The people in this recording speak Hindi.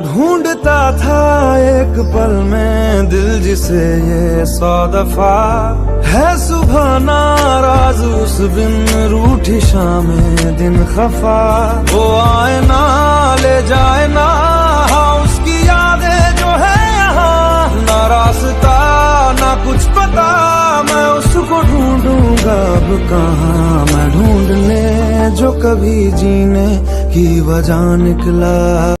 ढूंढता था एक पल में दिल जिसे ये 100 दफा, है सुबह नाराज उस बिन रूठी शामें दिन खफा। वो आए ना ले जाए ना उसकी यादें जो है यहाँ, ना रास्ता ना कुछ पता, मैं उसको ढूंढूंगा अब कहाँ। मैं ढूंढने जो कभी जीने की वजह निकला।